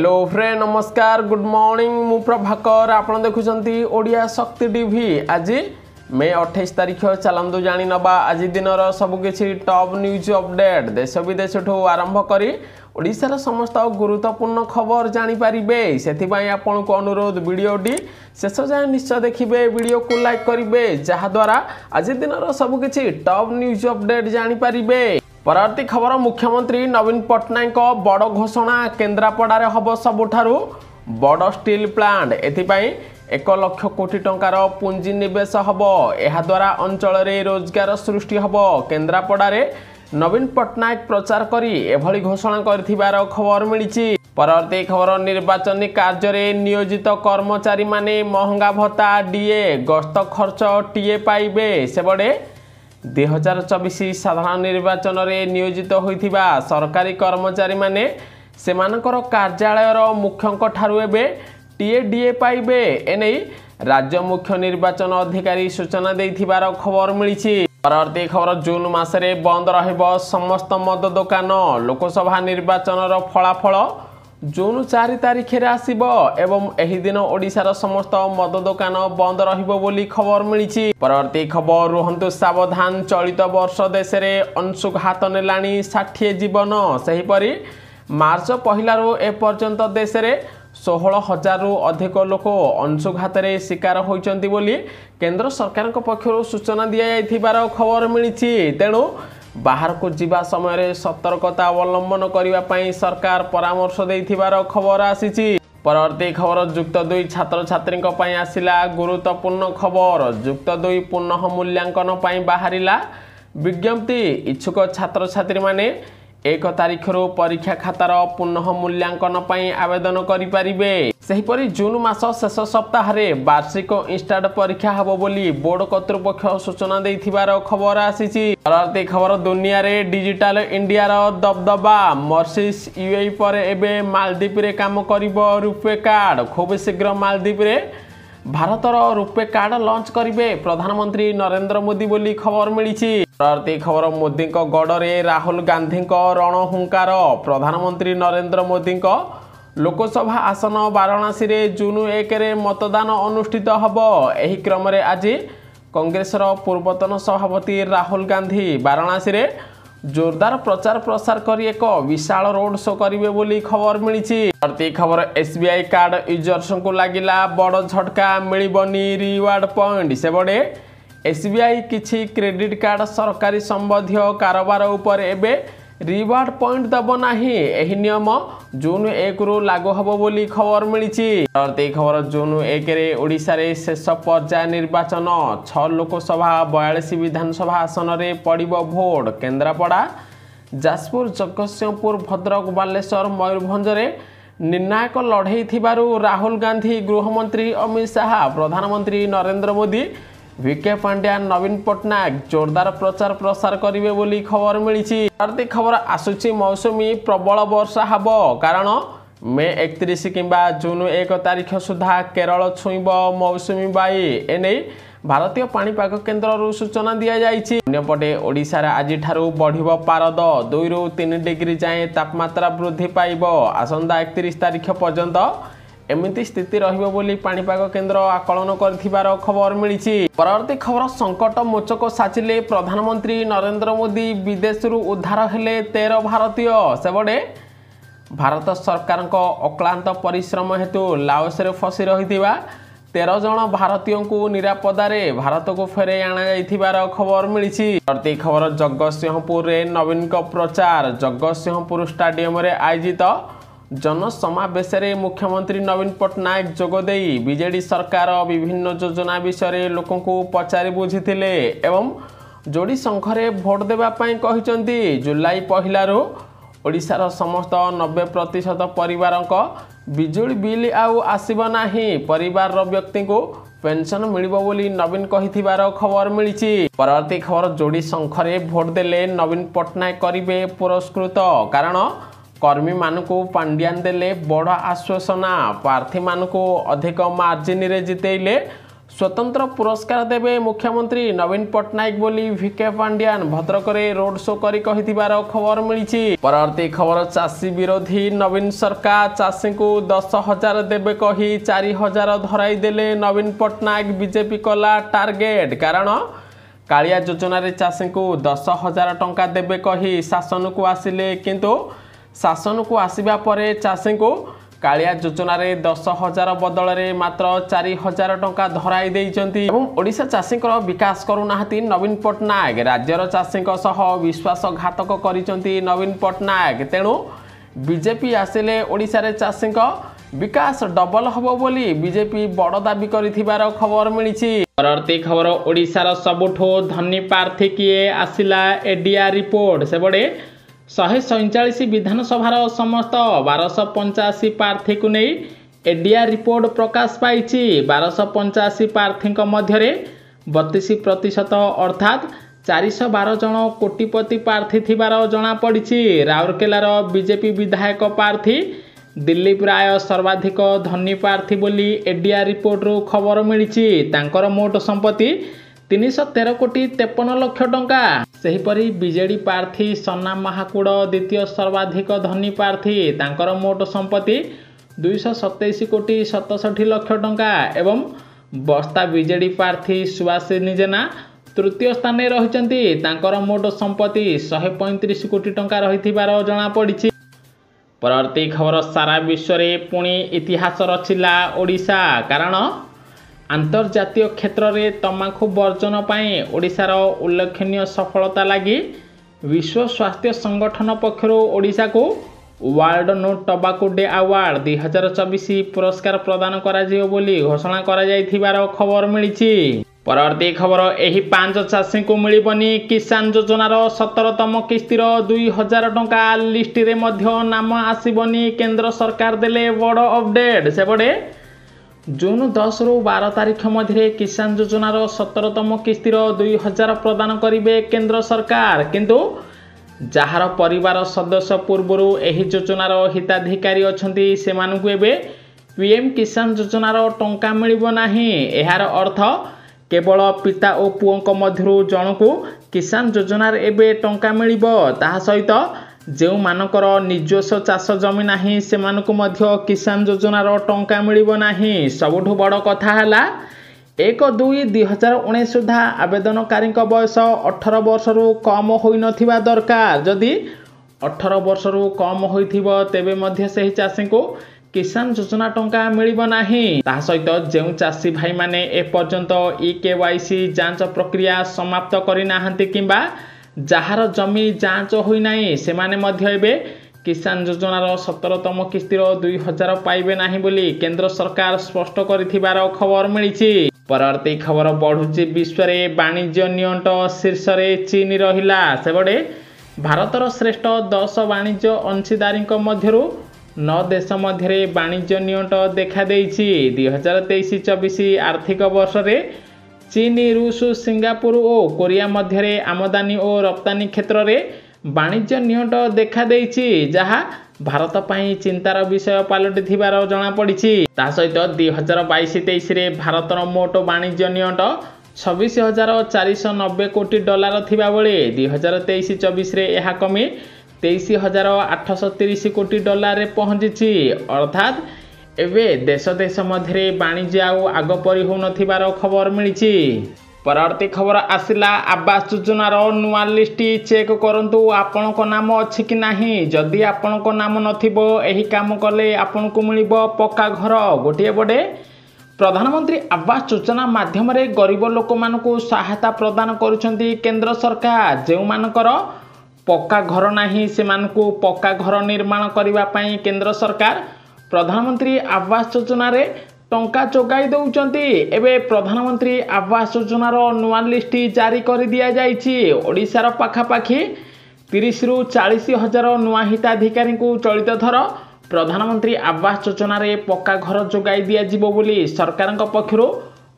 Hello friend नमस्कार good morning मु प्रभाकर आप देखुं ओडिया शक्ति टीवी आज मे 28 तारीख चलतु जानी नवा आज दिन सबकि टॉप न्यूज अपडेट देश विदेश आरंभ करी ओडिशार समस्त गुरुत्वपूर्ण खबर जानीपारे से आपण को अनुरोध वीडियोटी शेष जाए निश्चय देखिए वीडियो को लाइक करेंगे जहाद्वारा आज दिन सबकि टॉप न्यूज अपडेट जानीपारे। परवर्ती खबर मुख्यमंत्री नवीन पट्टनायक बड़ घोषणा केन्द्रापड़ा हम सबुठारु बड़ स्टील प्लांट एथिपाई 1 लाख कोटी टंकार पुंजी निवेश हम यह द्वारा अंचल में रोजगार सृष्टि हम केन्द्रापड़ा नवीन पट्टनायक प्रचार करी एभली घोषणा कर खबर मिली। परवर्ती खबर निर्वाचन कार्य में नियोजित कर्मचारी माने महंगा भत्ता डीए गस्त खर्च टीए पाइबे सेबड़े 2024 साधारण निर्वाचन में नियोजित होइथिबा सरकारी कर्मचारी माने सेमानकर कार्यालयर मुख्यंक ठारु एबे टीए डीए पाइबे एनै राज्य मुख्य निर्वाचन अधिकारी सूचना देथिबार खबर मिली। परवर्ती खबर जून मासरे बंद रहिबो समस्त मद दुकान लोकसभा निर्वाचन फलाफल जून 4 तारिख रे आसीबो एवं एही दिन ओडिशार समस्त मद दुकान बंद रहिबो बोली खबर मिली। परवर्ती खबर रुहंतु सावधान चलित वर्ष देश रे अंशुघात नेलाणी 60 जीवन सेहीपरि मार्च पहिलारू ए पर्यंत देश रे 16,000 रु अधिक लोक अंशुघात रे शिकार होइचंती बोली केंद्र सरकार पक्षर सूचना दिया जाइथिबार खबर मिली। तेणु बाहर को जीवा समय सतर्कता अवलंबन करने सरकार परामर्श देथिबार खबर आसीची। परवर्ती खबर जुक्त 2 छात्र छात्री आसिला गुरुत्वपूर्ण खबर जुक्त 2 पुनः मूल्यांकन बाहरिला विज्ञप्ति इच्छुक छात्र छात्री माने 1 तारिख परीक्षा खातार पुनः मूल्यांकन आवेदन करें। सेहीपरि जून मास शेष सप्ताह वार्षिक इंस्टाट परीक्षा हम बोली बोर्ड कर्तृपक्ष सूचना देथिबार खबर आसीची। परवर्ती खबर दुनिया रे डिजिटल इंडिया रो दबदबा मॉरिशस यूएई पर एबे मालदीप रे काम करिबो रुपे कार्ड खूब शीघ्र मालदीप रे भारतर रुपे कार्ड लॉन्च करेंगे प्रधानमंत्री नरेंद्र मोदी बोली खबर मिली। परवर्ती खबर मोदी गड़े राहुल गांधी रणहुंकार प्रधानमंत्री नरेंद्र मोदी लोकसभा आसन वाराणसी रे जून 1 रे मतदान अनुष्ठित हब। एही क्रम रे आज कांग्रेसर पूर्वतन सभापति राहुल गांधी वाराणसी रे जोरदार प्रचार प्रसार करी एक विशाल रोड शो करेंगे बोली खबर मिली। परवर्ती खबर एसबीआई कार्ड यूजर्स को लगिला बड़ झटका मिलबनी रिवार्ड पॉइंट सेबड़े एसबीआई किछि क्रेडिट कार्ड सरकारी संबंधी कारोबार उपर एबे रिवार्ड पॉइंट दब नाही एही नियम जून 1 रु लागू हबो बोली खबर मिली। परवर्ती खबर जून 1 रे ओडिशा रे शेष पर्याय निर्वाचन 6 लोकसभा 42 विधानसभा आसन रे पड़िबो भोट केन्द्रापड़ा जाजपुर जगतसिंहपुर भद्रक बालेश्वर मयूरभंज रे निर्णायक लड़ई थिबारु राहुल गांधी गृहमंत्री अमित शाह प्रधानमंत्री नरेंद्र मोदी वीके पांड्या नवीन पट्टनायक जोरदार प्रचार प्रसार करेंगे बोली खबर मिली। परवर्ती खबर आसुची मौसुमी प्रबल वर्षा हब कारण मे 31 किंबा जून 1 तारिख सुधा केरल छुईब मौसुमी बाई एने भारतीय पाणीपाग केन्द्र सूचना दि जाइछि। अन्यपटे ओडिशा रे आज ठारू बढ़िबो पारद 2 रु 3 डिग्री जाए तापमात्रा वृद्धि पाइब आसंदा 31 तारिख पर्यंत एमिति स्थिति रहिबो बोली पाणीपाग केन्द्र आकलन करथिबार खबर मिली। परवर्ती खबर संकट मोचक साचिले प्रधानमंत्री नरेंद्र मोदी विदेश रु उद्धार हेले 13 भारतीय सेबड़े भारत सरकार अक्लांत परिश्रम हेतु लाओस रे फसी रहिथिबा 13 जन भारतीयों को निरापदारे भारत को फेरे आना जाइथिबार खबर मिली। परवर्ती खबर जगतसिंहपुर रे नवीन को प्रचार जगतसिंहपुर स्टेडियम रे आयोजित जनसमावेश रे मुख्यमंत्री नवीन पट्टनायक जोगदे बीजेडी सरकार विभिन्न योजना विषय लोक पचारि बुझीथिले एवं जोड़ी संघरे भोट देवाई कहते जुलाई पहिलारू ओडिशार समस्त 90% परिवार बिजुली बिल आउ आसीब नाही परिवार व्यक्ति को पेंशन मिलिबो बोली नवीन कहिथिबार खबर मिली। परवर्ती खबर जोड़ी संघरे भोट देले नवीन पट्टनायक करिवे पुरस्कृत कारण कर्मी मानकु पांड्यान देले बड़ आश्वासना प्रार्थी मानकु अधिक मार्जिन रे जितेइले स्वतंत्र पुरस्कार देवे मुख्यमंत्री नवीन पट्टनायक बोली भिके पांड्यान भद्रक में रोड शो करी कहिथिबार खबर मिली। परवर्ती खबर चाषी विरोधी नवीन सरकार चाषी को 10,000 देवे कही 4,000 धराई देले नवीन पट्टनायक बीजेपी कला टार्गेट। कारण कालिया योजन चाषी को 10,000 टंका देवे कही शासन को आसिले किंतु शासन को आसवा पर चाषी को कालिया योजन 10,000 बदल में मात्र 4,000 टंका धराई देइचंती। ओडिशा चाषी विकास करूना नवीन पट्टनायक राज्यर चाषी विश्वासघातक करिचंती नवीन पट्टनायक। तेणु बीजेपी आसिले ओडिशा रे चाषी विकास डबल हबो बोली बीजेपी बड़ दाबी करिथिबार खबर मिली। परवर्ती खबर ओडिशार सबुठो धनी प्रार्थी किए आसिला एडिया रिपोर्ट। सेबडे 147 विधानसभार समस्त 1285 प्रार्थी को नहीं एडिया रिपोर्ट प्रकाश पाई। 1285 प्रार्थी मध्य 32% अर्थात 412 जन कोटिपति प्रार्थी थिबार जना पड़ी। राउरकेलार बीजेपी विधायक प्रार्थी दिलीप राय सर्वाधिक धनी प्रार्थी बोली एडिया रिपोर्ट रू खबर मिली। तांकर मोट संपत्ति 313 कोटी 53 लाख टंका। सेहीपरि बीजेडी प्रार्थी सन्ना महाकूड़ द्वितीय सर्वाधिक धनी प्रार्थी तांकर मोट संपत्ति 227 कोटी 67 लाख टंका एवं बस्ता बीजेडी प्रार्थी सुभाषिनी जेना तृतीय स्थान रहिचंती। तांकर मोट संपत्ति 135 कोटी टंका रहिथिबार जଣା पड़िछि। परवर्ती खबर सारा विश्व में पुणी इतिहास रचिला ओडिशा। कारण अंतर्जातीय क्षेत्र में तंबाकू वर्जन पाई ओडिशार उल्लेखनीय सफलता लगी विश्व स्वास्थ्य संगठन पक्षर ओडिशा को world no tobacco day award 2024 पुरस्कार प्रदान करा जियो बोली घोषणा करा जाइथिबार खबर मिली। परवर्ती खबर एही 5 चाषी को मिलबनी किसान योजनार 17तम किस्तिर 2,000 टंका लिस्ट रे मध्य नाम आसीबनी केंद्र सरकार देले बड़ अपडेट। सेबडे जून 10 रु 12 तारीख मध्य किसान योजनार 17तम किस्तिर 2,000 प्रदान करिवे केंद्र सरकार किंतु जहार परिवार सदस्य पूर्वर एही योजनार हिताधिकारी अछंती सेमानकु एबे पीएम किसान योजनार टंका मिलिबो नाही। एहार अर्थ केवल पिता और पुओं मध्य जनकु किसान योजनार एबे टंका मिलिबो। ताहा सहित जो मानकर निजस्व चाष जमी नाही सेमानकु मध्य किसान योजनार टंका मिलिबो नाही। सबुठु बड़ कथा हैला 1/2/2019 सुधा आवेदनकारी बयस 18 वर्ष रु कम होई नथिबा दरकार। जदि 18 वर्ष रु कम होइथिबो तेबे मध्य सही चाषी को किसान योजना टंका मिलिबो नाही। ताहा सहित जो चाषी भाई माने ए पर्यंत EKYC जांच प्रक्रिया समाप्त करि नाहंती किंबा जहार जमी जांच होई नाही सेमाने मध्य एबे किसान योजनार 17तम किस्तिर 2,000 पाइबे नाही बोली केंद्र सरकार स्पष्ट करिथिबार खबर मिली। परवर्ती खबर बढ़ुची विश्व में वाणिज्य नियंट शीर्ष में चीन रहिला। सेबडे भारतर श्रेष्ठ 10 वाणिज्य अंशीदारी मध्य 9 देश मध्य वाणिज्य नियंट देखा देइछि। 2023-24 आर्थिक वर्ष में चीन रूस सिंगापुर और कोरिया मध्य आमदानी और रप्तानी क्षेत्र में वाणिज्य नियंट देखा देइछि जहा भारत पई चिंतार विषय पलटि थिबार जଣା पड़िछि। ता सहित 2022-23 रे भारतर मोट वाणिज्य नियंट 26,490 कोटी डॉलर थिबा बेले 2023-24 रे एहा कमी 23,830 कोटी डॉलर रे पहुंचिछि। अर्थात एबे देश देश मध्य वाणिज्य आग परि हो नथिबार खबर मिलिछि। परवर्ती खबर आसिला आवास योजनार नुआ लिस्ट चेक करंतु आपण को नाम अछि कि नाही। जदि आपण को नाम नथिबो एही काम कले आपण को मिलिबो पक्का घर। गोटिए बडे प्रधानमंत्री आवास योजना माध्यम रे गरीब लोक मानकु सहायता प्रदान करूछंती केंद्र सरकार। जेउ मानकर पक्का घर नाही सेमानकु पक्का घर निर्माण करिवा पई केंद्र सरकार प्रधानमंत्री आवास योजना रे टंका जोगाई दौचंती। एबे प्रधानमंत्री आवास योजनार नुआ लिस्ट जारी कर दिया जाइछि। ओडिशार पाखापाखि 30 रु 40 हजार नुआ हिताधिकारी को चलित थर प्रधानमंत्री आवास योजना रे पक्का घर जोगाई दिया जिवो बोली सरकार पक्षरु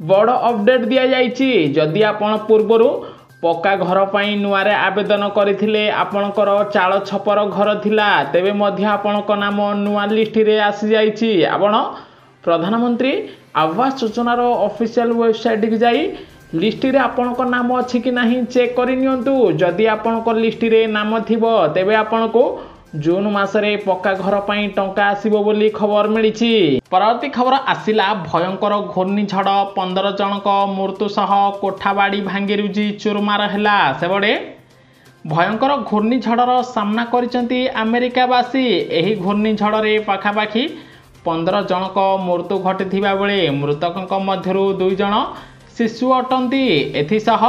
बड़ अपडेट दिया जाइछि। जदि आपण पूर्वरु पक्का घर पई नुआ रे आवेदन करथिले आपणकर चाଳ छपर घर थिला तेबे मध्य आपणक नाम नुआ लिस्ट रे आसी जाइछि। आपण प्रधानमंत्री आवास योजनार ऑफिशियल वेबसाइट की जाई लिस्ट रे आपनक नाम अच्छी कि नहीं चेक करनियंतु। जदि आपनक लिस्ट रे नाम थिबो तेबे आपनको जून मासरे पक्का घर पाई टंका आसीबो बोली खबर मिलिछि। परवर्ती खबर आसिला भयंकर घूर्णिझड़ 15 जनक मृत्यु सह कोठाबाड़ी भांगिरुजी चुरमार हैला। सेबडे भयंकर घूर्णिझड़र सामना करिसेंती अमेरिकावासी। एही घूर्णिझड़रे पाखापाखी 15 जनक मृत्यु घटिथिबा बेले मृतकଙ୍କ ମଧ୍ୟରୁ 2 जण शिशु अटंती। एथिसह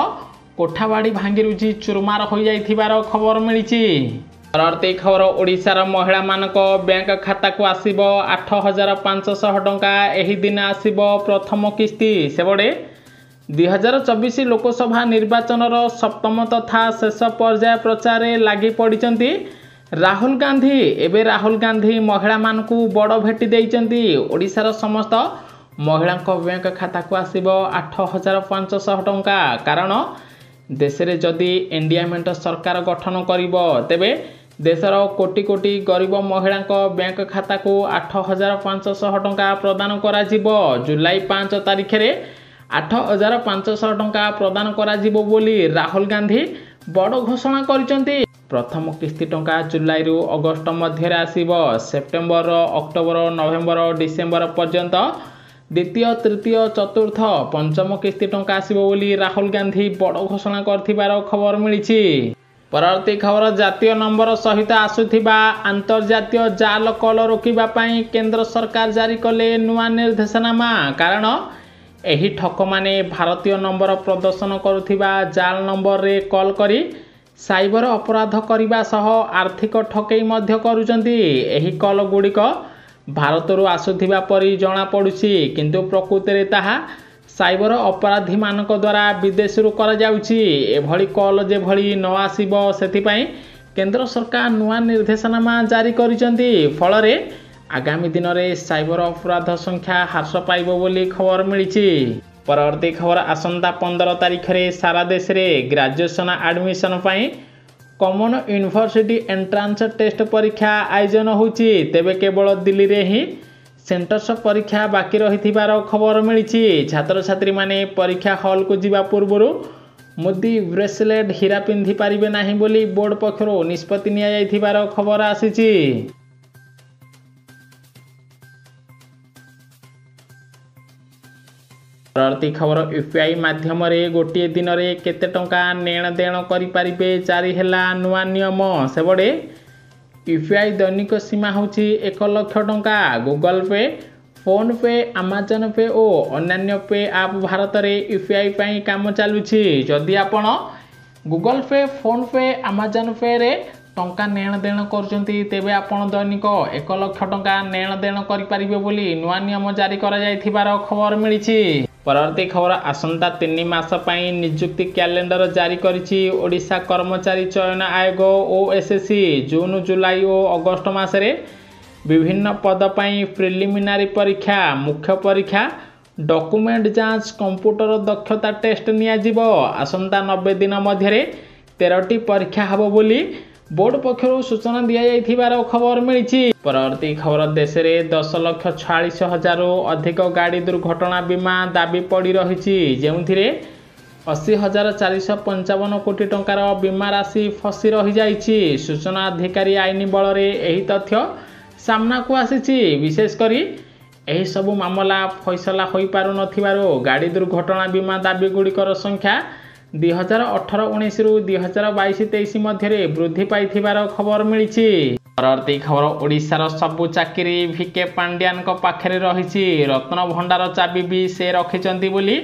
कोठाबाड़ी भांगिरुजी चुरमार हो जाइथिबार खबर मिलिछि। परवर्ती खबर ओडिशार महिला मानक बैंक खाता को आसीबो 8500 टंका। एही दिन आसीबो प्रथम किस्ती। सेबडे 2024 लोकसभा निर्वाचनर सप्तम तथा शेष पर्याय प्रचार लागि पड़िचंती राहुल गांधी। एबे राहुल गांधी महिला मानकू बड़ भेटी देइचंती। ओडिशार समस्त महिला बैंक खाता को आसीबो 8500 टंका। कारण देश रे जदि इंडिया मेंट सरकार गठन करिबो तेबे देशर कोटी कोटी गरीब महिला बैंक खाता को 8500 टंका प्रदान करा जिवो। जुलाई 5 तारिख रे 8500 टंका प्रदान करा जिवो बोली राहुल गांधी बड़ घोषणा करिसंती। प्रथम किस्ती टंका जुलाई रु अगस्त मध्य आसीबो। सेप्टेम्बर अक्टोबर नवेम्बर डिसेम्बर पर्यंत द्वितीय तृतीय चतुर्थ पंचम किस्ती टंका आसीबो बोली राहुल गांधी बड़ घोषणा करथिबार खबर मिलिछि। परवर्ती खबर जातीय नंबर सहित आसुथिबा अंतर्जातीय जाल कल रोकिबा पई केंद्र सरकार जारी कले नुआ निर्देशनामा। कारण एही ठक माने भारतीय नंबर प्रदर्शन करुथिबा जाल नंबर रे कॉल करी साइबर अपराध करने सह आर्थिक ठकई मध्य करुचंती। एही कल गुड़िक भारतरू आसुथिबा परी जणा पड़ुछि किंतु प्रकृति रे ताहा साइबर अपराधी मानक द्वारा विदेशरू करा जाउछि। एभली कल जे भली न आसीबो सेथिपई केंद्र सरकार नुआ निर्देशनामा जारी करिसंती। फलरे आगामी दिन में साइबर अपराध संख्या ह्रास पाइबो बोली खबर मिलिछि। परवर्ती खबर आसंता 15 तारिख रे सारा देश रे ग्रेजुएशन एडमिशन पई कॉमन यूनिवर्सिटी एंट्रांस टेस्ट परीक्षा आयोजन होछि। तेबे केवल दिल्ली रे ही सेंटर्स परीक्षा बाकी रहिथिबार खबर मिलिछि। छात्र छात्री माने परीक्षा हॉल को जिबा पूर्वरु मुदी ब्रेसलेट हीरा पिंधि पारिबे नाही बोली बोर्ड पक्षरु निष्पत्ति निया जाइथिबार खबर आसीछि। परवर्ती खबर यूपीआई माध्यम रे गोटे दिन रे केते टंका नेण देण करि पारिबे जारी हैला नुआ नियम। सेबडे यूपीआई दैनिक सीमा होछि 1 लाख टंका। गूगल पे फोन पे अमेजन पे और अन्य पे आप भारत रे यूपीआई पई काम चालुछि। जदि आपण गूगल पे फोन पे अमेजन पे रे टंका नेण देण करचंती तेबे आपण दैनिक 1 लाख टंका नेण देण करि पारिबे बोली नुआ नियम जारी करा जाइथिबार खबर मिलिछि। परवर्ती खबर आसंता 3 मास पई नियुक्ति कैलेंडर जारी करिछि ओडिशा कर्मचारी चयन आयोग ओएसएससी। जून जुलाई और अगस्त मासरे विभिन्न पद पई प्रिलिमिनारी परीक्षा मुख्य परीक्षा डॉक्यूमेंट जांच कंप्यूटर दक्षता टेस्ट निया जिवो। आसंता 90 दिन मध्यरे 13टी परीक्षा हबो बोली बोर्ड पक्षरु सूचना दिया जाइथिबार खबर मिलिछि। परवर्ती खबर देश में 10,46,000 अधिक गाड़ी दुर्घटना बीमा दाबी पड़ी रही जेउथिरे 80,455 कोटी टंकार बीमा राशि फसी रही जाइछि। सूचना अधिकारी आईन बल रे एही तथ्य सामना को आसीछि। विशेषकर एही सबु मामला फैसला होई पारु नथिबारो गाड़ी दुर्घटना बीमा दाबी गुड़िकर संख्या 2018-19 रु 2022-23 मध्य वृद्धि पाइथिबार खबर मिलिछि। परवर्ती खबर ओडिशार सबु चाकरी भिके पांड्यान को पाखरे रहिछि। रत्न भंडार चाबी भी से रखिचंती बोली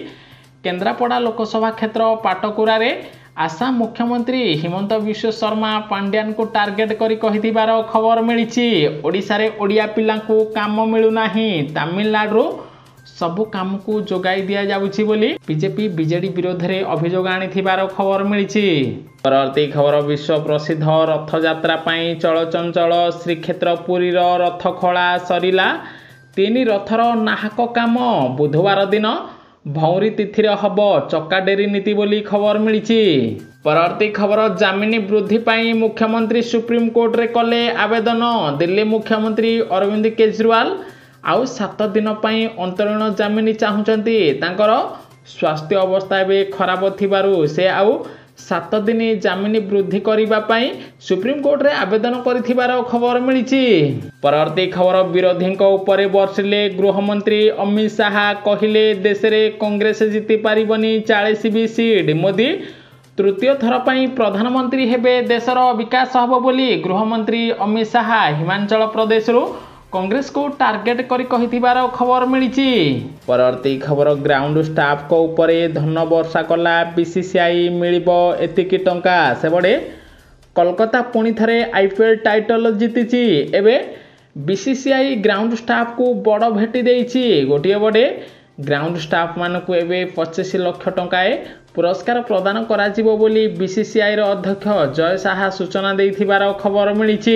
केन्द्रापड़ा लोकसभा क्षेत्र पाटकुरा रे आसाम मुख्यमंत्री हिमंत विश्व शर्मा पांड्यान को टार्गेट करी कहिथिबार खबर मिलिछि। ओडिशा रे ओडिया पिलांकु काम मिलु नाही। तमिलनाडु सबु काम को जोगाई दिया जाउछि बोली बीजेपी बीजेडी विरोध रे अभियोग आनिथिबार खबर मिलिछि। परवर्ती खबर विश्व प्रसिद्ध रथ यात्रा पई चलचंचल श्रीक्षेत्र पुरी रथ खला सरिला 3 रथर नाहक काम बुधवार दिन भौरी तिथि हब चक्का डेरी नीति बोली खबर मिलिछि। परवर्ती खबर जामिन वृद्धि पई मुख्यमंत्री सुप्रीम कोर्ट रे कले आवेदन। दिल्ली मुख्यमंत्री अरविंद केजरीवाल ଆଉ 7 ଦିନ ପାଇଁ ଅନ୍ତରୀଣ ଜାମିନ ଚାହୁଁଛନ୍ତି। ତାଙ୍କର ସ୍ୱାସ୍ଥ୍ୟ ଅବସ୍ଥା ଏବେ ଖରାପ ଥିବାରୁ ସେ ଆଉ 7 ଦିନ ଜାମିନ ବୃଦ୍ଧି କରିବା ପାଇଁ ସୁପ୍ରିମକୋର୍ଟରେ ଆବେଦନ କରିଥିବାର ଖବର ମିଳିଛି। ପରବର୍ତ୍ତୀ ଖବର, ବିରୋଧୀଙ୍କ ଉପରେ ବର୍ଷିଲେ ଗୃହମନ୍ତ୍ରୀ ଅମିତ ଶାହା, କହିଲେ ଦେଶରେ କଂଗ୍ରେସ ଜିତିପାରିବନି 40 ସିଟ୍। ମୋଦି ତୃତୀୟ ଥର ପାଇଁ ପ୍ରଧାନମନ୍ତ୍ରୀ ହେବେ, ଦେଶର ବିକାଶ ହେବ ବୋଲି ଗୃହମନ୍ତ୍ରୀ ଅମିତ ଶାହା ହିମାଚଳ ପ୍ରଦେଶରୁ କଂଗ୍ରେସକୁ ଟାର୍ଗେଟ କରି କହିଥିବାର ଖବର ମିଳିଛି। ପରବର୍ତ୍ତୀ ଖବର, ଗ୍ରାଉଣ୍ଡ ଷ୍ଟାଫଙ୍କ ଉପରେ ଧନ ବର୍ଷା କଲା ବିସିସିଆଇ, ମିଳିବ ଏତିକି ଟଙ୍କା। ସେପଟେ କୋଲକାତା ପୁଣି ଥରେ IPL ଟାଇଟଲ ଜିତିଛି। ଏବେ ବିସିସିଆଇ ଗ୍ରାଉଣ୍ଡ ଷ୍ଟାଫକୁ ବଡ଼ ଭେଟି ଦେଇଛି। ଗୋଟିଏ ପଟେ ଗ୍ରାଉଣ୍ଡ ଷ୍ଟାଫ ମାନଙ୍କୁ ଏବେ 25 ଲକ୍ଷ ଟଙ୍କାଏ ପୁରସ୍କାର ପ୍ରଦାନ କରାଯିବ ବୋଲି ବିସିସିଆଇର ଅଧ୍ୟକ୍ଷ ଜୟ ଶାହା ସୂଚନା ଦେଇଥିବାର ଖବର ମିଳିଛି।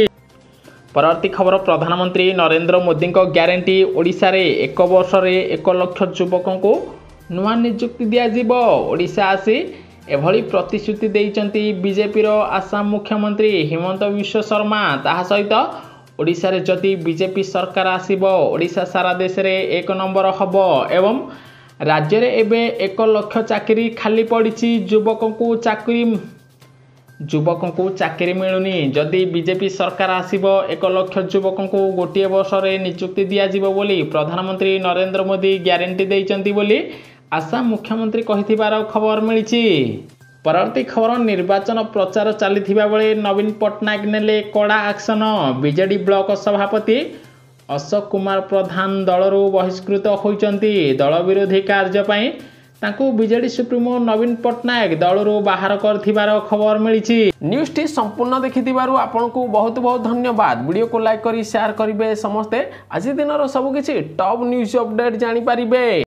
ପରବର୍ତ୍ତୀ ଖବର, ପ୍ରଧାନମନ୍ତ୍ରୀ ନରେନ୍ଦ୍ର ମୋଦିଙ୍କ ଗ୍ୟାରେଣ୍ଟି, ଓଡ଼ିଶାରେ 1 ବର୍ଷରେ 1 ଲକ୍ଷ ଯୁବକଙ୍କୁ ନୂଆ ନିଯୁକ୍ତି ଦିଆଯିବ। ଓଡ଼ିଶା ଆସି ଏଭଳି ପ୍ରତିଶ୍ରୁତି ଦେଇଛନ୍ତି ବିଜେପିର ଆସାମ ମୁଖ୍ୟମନ୍ତ୍ରୀ ହିମନ୍ତ ବିଶ୍ବ ଶର୍ମା। ତାହା ସହିତ ଓଡ଼ିଶାରେ ଯଦି ବିଜେପି ସରକାର ଆସିବ, ଓଡ଼ିଶା ସାରା ଦେଶରେ 1 ନମ୍ବର ହେବ ଏବଂ ରାଜ୍ୟରେ ଏବେ 1 ଲକ୍ଷ ଚାକିରି ଖାଲି ପଡ଼ିଛି। ଯୁବକଙ୍କୁ ଚାକିରି ମିଳୁନି। ଯଦି ବିଜେପି ସରକାର ଆସିବ, 1 ଲକ୍ଷ ଯୁବକଙ୍କୁ ଗୋଟିଏ ବର୍ଷରେ ନିଯୁକ୍ତି ଦିଆଯିବ ବୋଲି ପ୍ରଧାନମନ୍ତ୍ରୀ ନରେନ୍ଦ୍ର ମୋଦି ଗ୍ୟାରେଣ୍ଟି ଦେଇଛନ୍ତି ବୋଲି ଆସାମ ମୁଖ୍ୟମନ୍ତ୍ରୀ କହିଥିବାର ଖବର ମିଳିଛି। ପରବର୍ତ୍ତୀ ଖବର, ନିର୍ବାଚନ ପ୍ରଚାର ଚାଲିଥିବା ବେଳେ ନବୀନ ପଟ୍ଟନାୟକ ନେଲେ କଡ଼ା ଆକ୍ସନ। ବିଜେଡି ବ୍ଲକ ସଭାପତି ଅଶୋକ କୁମାର ପ୍ରଧାନ ଦଳରୁ ବହିଷ୍କୃତ ହୋଇଛନ୍ତି। ଦଳ ବିରୋଧୀ କାର୍ଯ୍ୟ ପାଇଁ ତାଙ୍କୁ ବିଜେଡି ସୁପ୍ରିମୋ ନବୀନ ପଟ୍ଟନାୟକ ଦଳରୁ ବାହାର କରିଥିବାର ଖବର ମିଳିଛି। ନ୍ୟୁଜ୍ଟି ସମ୍ପୂର୍ଣ୍ଣ ଦେଖିଥିବାରୁ ଆପଣଙ୍କୁ ବହୁତ ବହୁତ ଧନ୍ୟବାଦ। ଭିଡ଼ିଓକୁ ଲାଇକ୍ କରି ସେୟାର କରିବେ ସମସ୍ତେ। ଆଜି ଦିନର ସବୁକିଛି ଟପ୍ ନ୍ୟୁଜ୍ ଅପଡେଟ୍ ଜାଣିପାରିବେ।